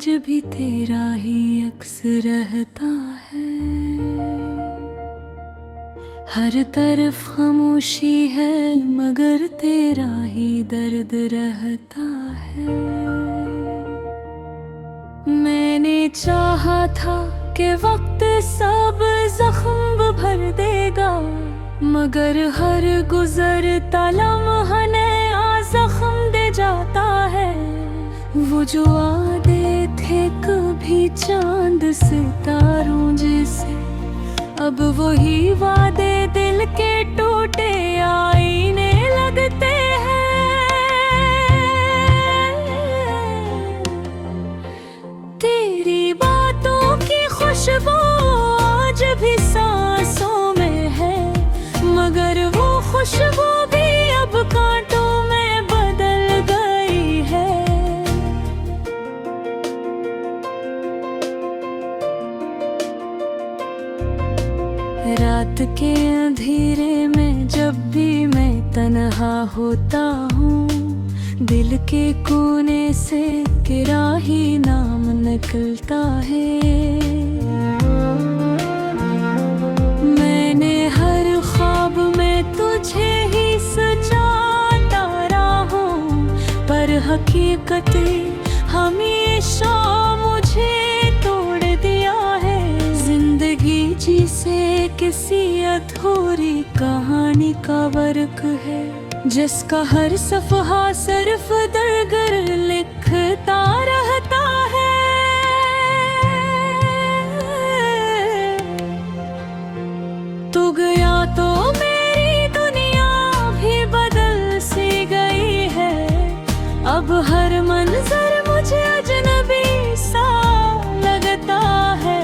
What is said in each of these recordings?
आज भी तेरा ही अक्स रहता है। हर तरफ खामोशी है मगर तेरा ही दर्द रहता है। मैंने चाहा था कि वक्त सब जख्म भर देगा, मगर हर गुजरता लम्हा नया जख्म दे जाता है। वो जो वादे थे कभी चांद सितारों जैसे, अब वही वादे दिल के टूटे आईने लगते हैं। तेरी बातों की खुशबू आज भी सांसों में है, मगर वो खुशबू भी अब कांटों में बदल गई है। रात के अंधेरे में जब भी मैं तन्हा होता हूँ, दिल के कोने से तेरा ही नाम निकलता है। मैंने हर ख्वाब में तुझे ही सजाता रहा हूँ, पर हकीकतें हमेशा मुझे तोड़ दिया है। जिंदगी जिसे किसी अधूरी कहानी का वर्क है, जिसका हर सफ़हा सिर्फ दर्द लिखता रहता है। तू गया तो मेरी दुनिया भी बदल सी गई है। अब हर मंजर मुझे अजनबी सा लगता है।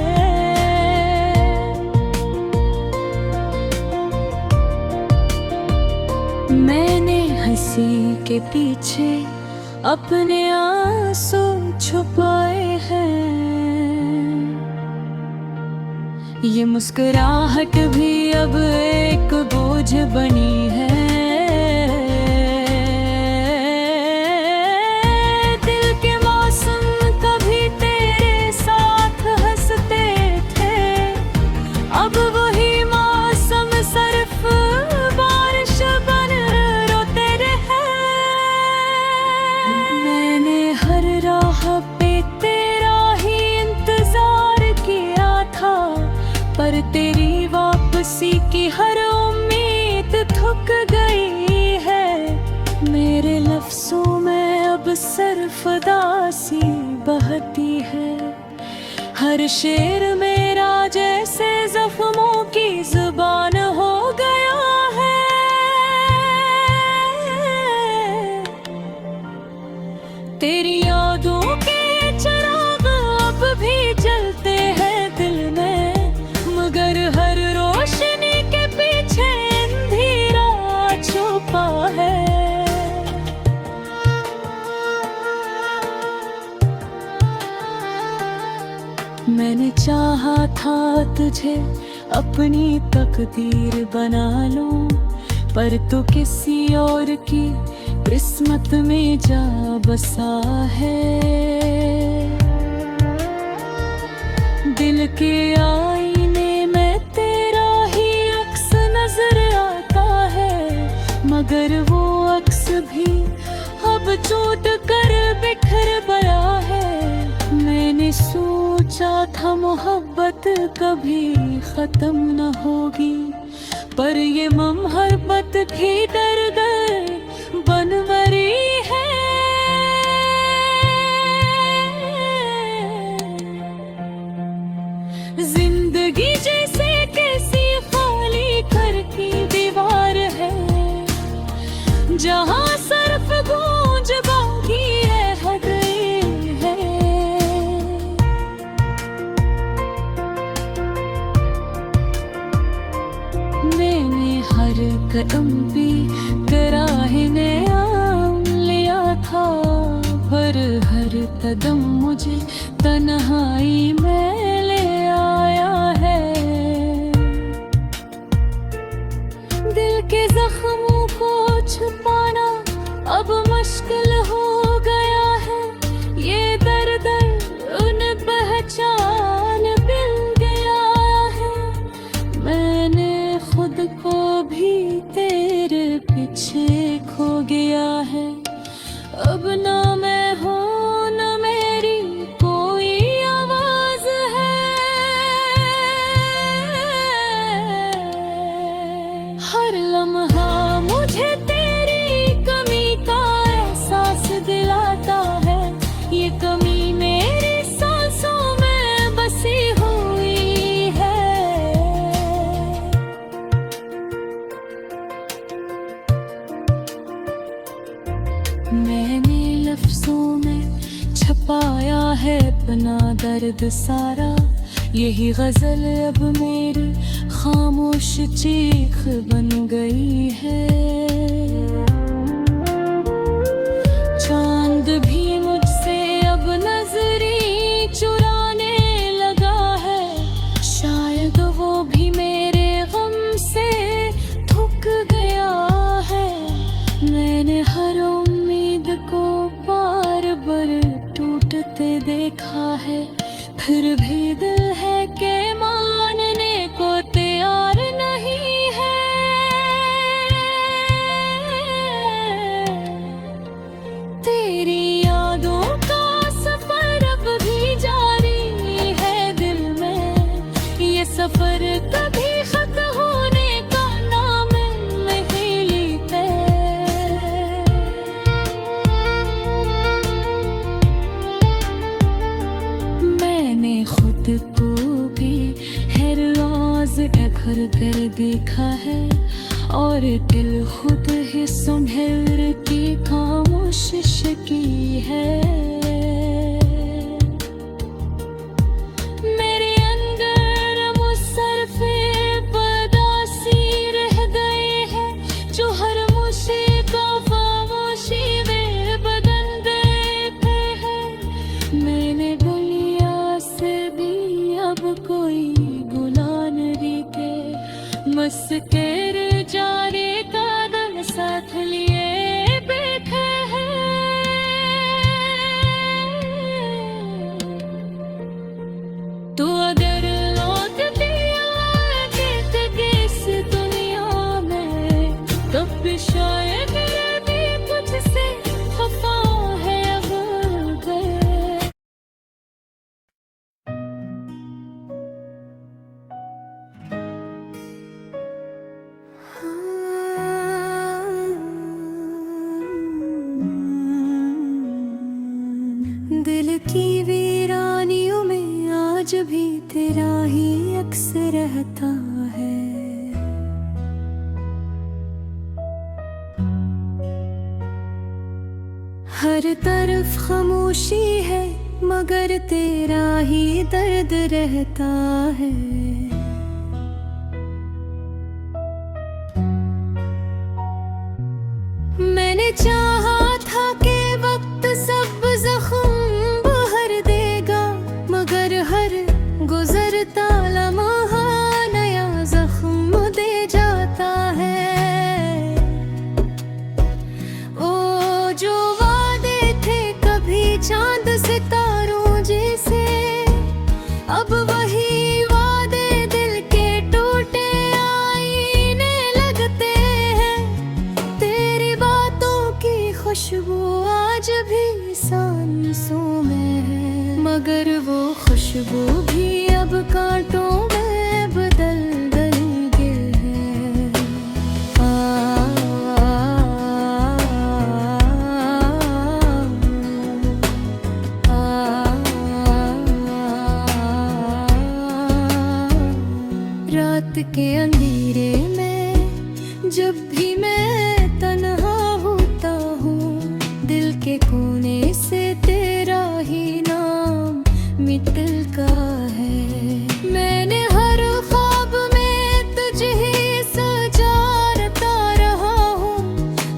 मैंने हंसी के पीछे अपने आंसू छुपाए हैं। ये मुस्कुराहट भी अब एक बोझ बनी है। दिल के मौसम कभी तेरे साथ हंसते थे, अब वही मौसम सिर्फ बारिश बन रोते रहे। मैंने हर राह पे तेरा ही इंतजार किया था, पर तेरी वापसी की हर उम्मीद थक गई है। मेरे लफ्ज़ों में अब सिर्फ उदासी बहती है। हर शेर मेरा जैसे जख्मों की जुबान हो गया है। तेरी यादों के चिराग अब भी जलते हैं दिल में, मगर हर रोशनी के पीछे अंधेरा छुपा है। मैंने चाहा था तुझे अपनी तकदीर बना लूं, पर तू किसी और की किस्मत में जा बसा है। दिल के आईने में तेरा ही अक्स नजर आता है, मगर वो अक्स भी अब टूट कर बिखर गया है। मैंने सोचा था मोहब्बत कभी खत्म न होगी, पर ये मोहब्बत भी दर्द बन मरी है। जिंदगी जैसे कैसी खाली घर की दीवार है, जहाँ सिर्फ गूंज बाकी रह गई है। मैंने हर कदम पे कराहने लिया था, पर हर कदम मुझे तन्हाई में ले आया है। दिल के जख्मों को छुपाना अब मुश्किल हो गया है। ये दर्द है अपना दर्द सारा। यही गजल अब मेरी खामोश चीख बन गई है। चांद भी मुझसे अब नजरें चुराने लगा है। शायद वो भी मेरे गम से थक गया है। मैंने हर उम्मीद को बार बार टूटते देखा है। फिर भी दिल है कि मानने को तैयार नहीं है। तेरी यादों का सफर अब भी जारी है दिल में। ये सफर कभी खत्म होने का नाम नहीं लेते। मैंने खुद को भी हर रोज घर कर देखा है। और दिल खुद ही सुनहर की खामोश की है। मेरे अंदर मुसरफे बदासी रह गए हैं। जो हर मुझे का खामोशी में बदल देते हैं। मैंने दुनिया से भी अब कोई बुला नहीं के मस्कर जाने का दम साथ लिए बैठे हैं। तू अगर लौट दिया इस दुनिया में तब भी शायद ये भी तुझसे खफा है अब गए। दिल की वीरानियों में आज भी तेरा ही अक्स रहता है। हर तरफ खामोशी है मगर तेरा ही दर्द रहता है। मैंने चाहा था कि वक्त सब जख्म भर देगा। मगर हर गुजरता लम्हा नया जख्म दे जाता है। ओ जो वादे थे कभी चांद सितारों जैसे अब वही वादे दिल के टूटे आईने लगते हैं। तेरी बातों की खुशबू आज भी सांसों में है। मगर वो खुशबू भी अब कांटों में बदल गई है। रात के अंधेरे में जब भी मैं तन्हा होता हूँ दिल के कोने से तेरा ही नाम मिलता है। मैंने हर ख्वाब में तुझे ही सजाता रहा हूँ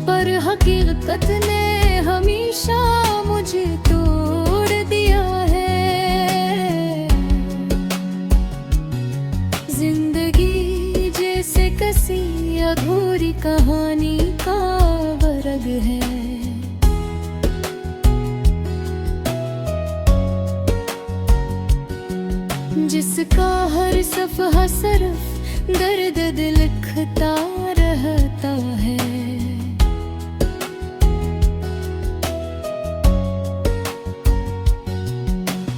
पर हकीकत ने हमेशा मुझे तोड़ दिया है। जिंदगी जैसे किसी अधूरी कहानी का वर्ग है। जिसका हर सफ़हा सिर्फ दर्द दिल लिखता रहता है।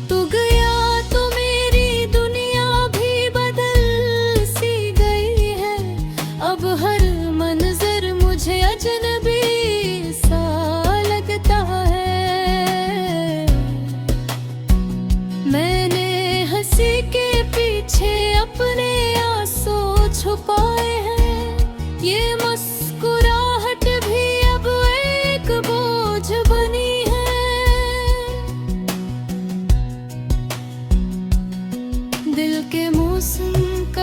तू गया तो मेरी दुनिया भी बदल सी गई है। अब हर मंजर मुझे अजनबी सा लगता है। मैंने हंसी के पीछे अपने आंसू छुपाए हैं। ये मुस्कुरा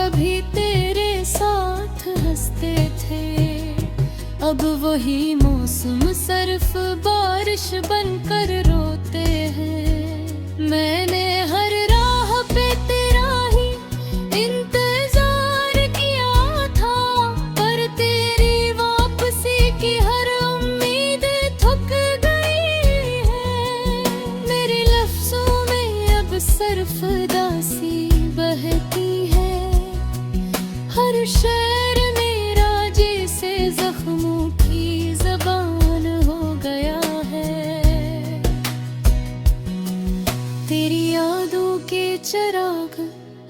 कभी तेरे साथ हंसते थे, अब वही मौसम सिर्फ बारिश बनकर रोते हैं। मैंने हर राह पे तेरा ही इंतजार किया था, पर तेरी वापसी की हर उम्मीद थक गई है। मेरे लफ्जों में अब सिर्फ दासी बहती है, हर शेर मेरा जैसे जख्मों की ज़बान हो गया है। तेरी यादों के चिराग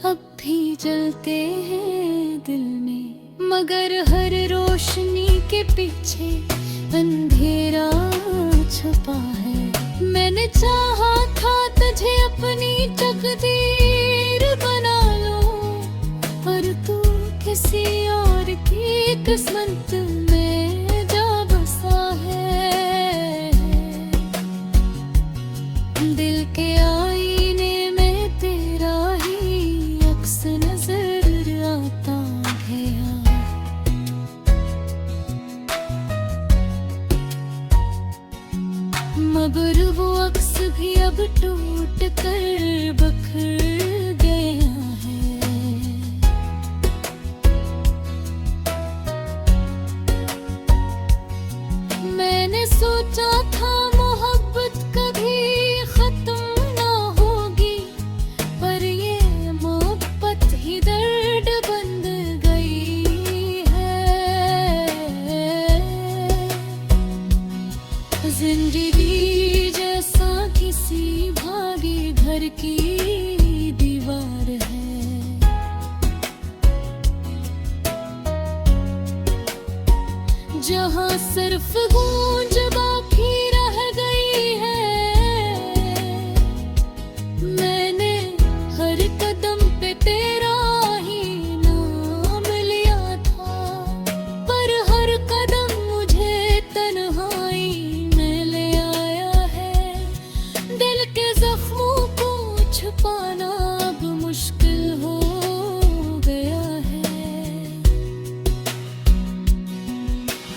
अब भी जलते हैं दिल में, मगर हर रोशनी के पीछे अंधेरा छुपा है। मैंने चाहा था तुझे अपनी तकदीर बना लो, पर तू किसी और की किस्मत में जा बसा है। दिल के आईने में तेरा ही अक्स नजर आता है। मगर वो अक्स भी अब टूट कर बखर गया है। मैंने सोचा था मोहब्बत कभी खत्म ना होगी, पर ये मोहब्बत ही दर्द बन गई है। जिंदगी जैसा किसी भागी घर की दीवार है, जहाँ सिर्फ गूंज बाकी रह गई है। मैंने हर कदम पे तेरा ही नाम लिया था, पर हर कदम मुझे तन्हाई में ले आया है। दिल के जख्मों को छुपाना अब मुश्किल हो गया है।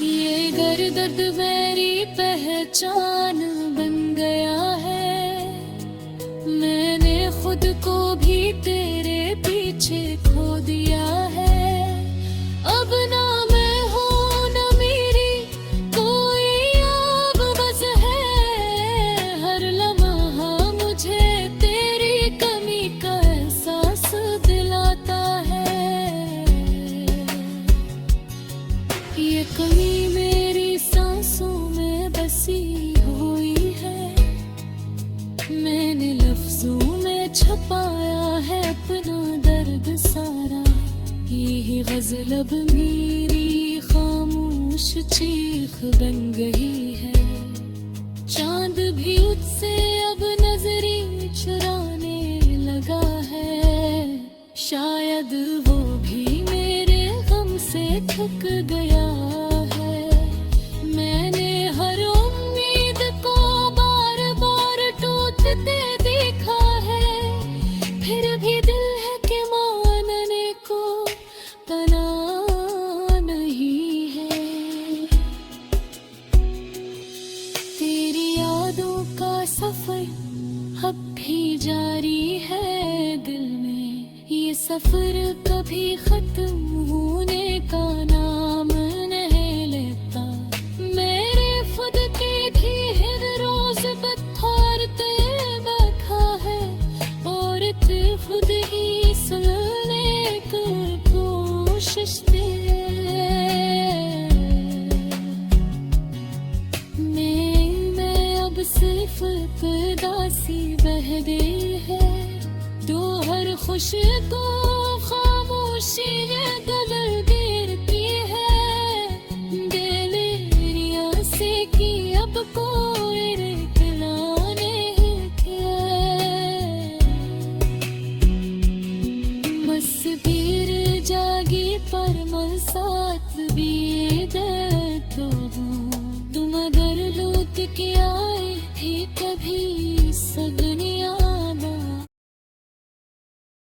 ये दर्द मेरी पहचान बन गया है। मैंने खुद को भी तेरे पीछे खो दिया है। अब ना मैं हूँ ना मेरी कोई अब बस है। हर लम्हा मुझे तेरी कमी का एहसास दिलाता है। ये कमी मेरी सांसों में बसी हुई है। मैंने लफ्जों में छुपाया है अपना दर्द सारा। यही गज़ल अब मेरी खामोश चीख बन गई है। चांद भी उससे अब नजरें चुराने लगा है। शायद वो भी मेरे गम से थक गया है। मैंने हर उम्मीद को बार बार टूटते देखा है। फिर भी दिल है कि मानने को तना नहीं है। तेरी यादों का सफर अब भी जारी है दिल में। ये सफर कभी खत्म होने का नाम नहीं लेता। मेरे खुद के भी हर रोज पत्थर ते बैठा है और ते खुद ही सुनने की कोशिश ते। मैं अब सिर्फ दासी बहदे है। तो हर खुश को खामोशी गदर गिरती है। दिल रिया से की अब को